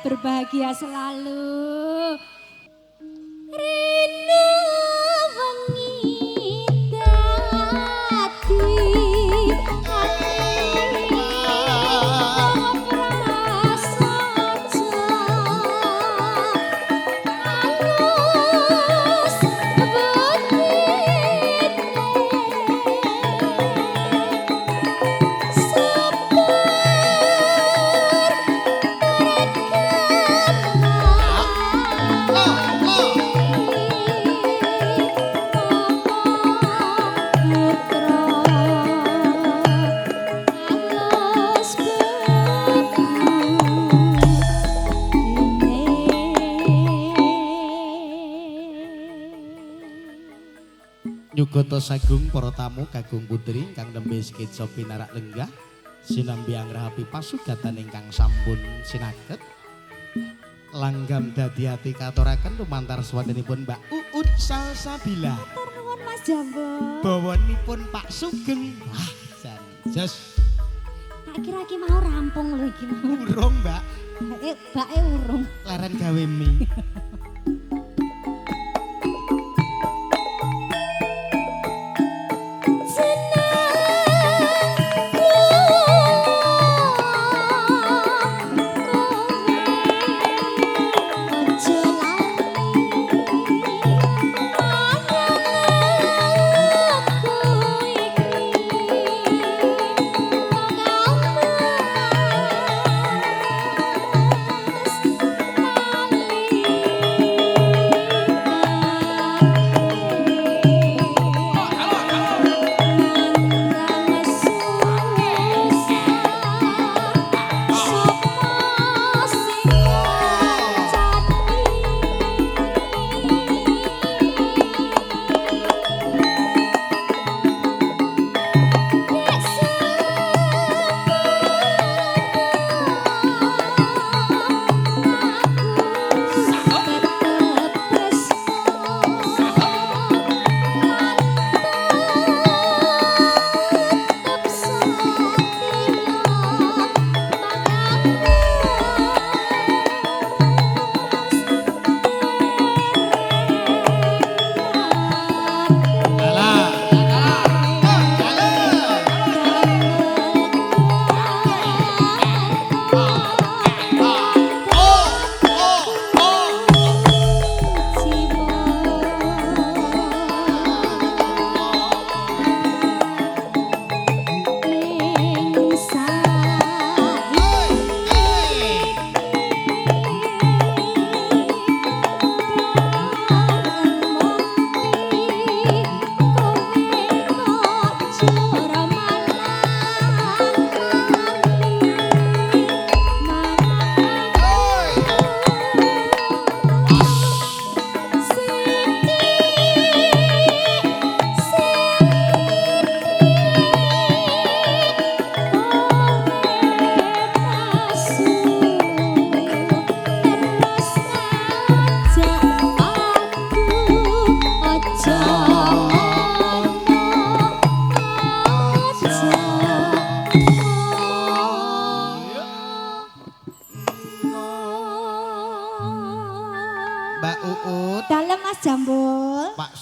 berbahagia selalu. Rina wengi dadi Nyugata sagung para tamu kagung putri kang nembe sketsa pinarak lenggah sinambi anggrahapi pasugatan ingkang sampun sinaket langgam dadi ati katuraken lumantar swantenipun Mbak Uut Salsabila. Matur nuwun Mas Jambo. Bawanipun Pak Sugeng. Wah, jan jos. Tak kira iki mau rampung lho iki mau. Urung, Mbak. Bake urung. Leren gawe mie.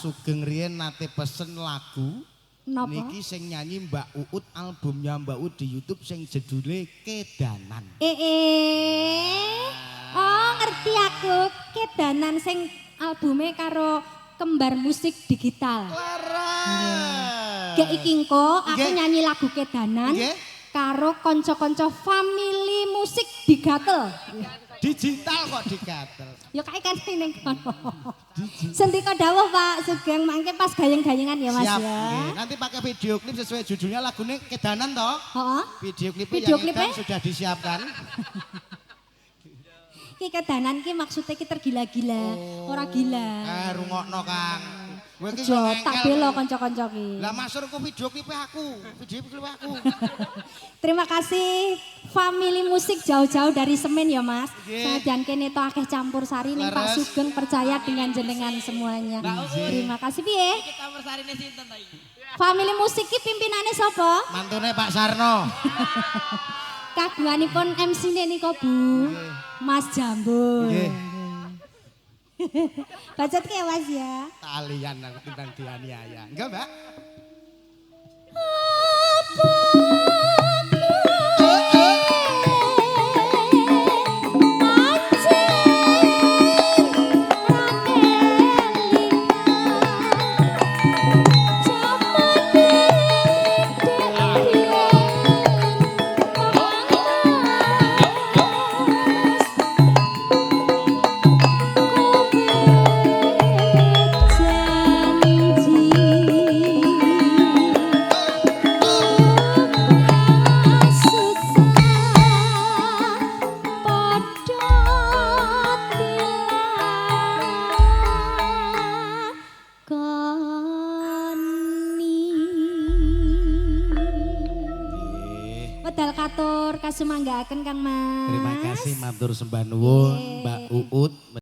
Sugeng riyen nate pesen lagu. Napa? Niki sing nyanyi Mbak Uut, albumnya Mbak Uut di YouTube sing judule Kedanan. Oh, ngerti aku. Kedanan sing albume karo Kembar Musik Digital. Laras. Gek iki engko aku nyanyi lagu Kedanan karo kanca-kanca family musik digatel. Digital kok digatel. Ya kae kan ning kono. Sendika dawuh Pak Sugeng mangke pas gayeng-gayengan ya Mas siap, ya. Siap. Nanti pakai video klip sesuai judulnya lagunya Kedanan toh. Heeh. Video klipnya yang sudah disiapkan. Ki Kedanan ki maksudnya ki tergila-gila, ora gila. Rungokno Kang. Kowe ki tak bela kanca-kanca ki. Lah masurku video klipnya aku. Terima kasih family musik jauh-jauh dari Semen ya Mas. Sajan kene to akeh campur sari ning Pak Sugeng percaya dengan jenengan semuanya. Terima kasih piye? Campur sarine sinten to iki? Family musik ki pimpinane sapa? Mantune Pak Sarno. Kagunganipun MC-ne nika Bu. Mas Jambul. Nggih. Bacot ke Mas ya. Kalian aku timbang dianiaya. Enggak, Mbak? Wedal katur kasumanggaken Kang Mas. Terima kasih matur sembah nuwun Mbak Uut.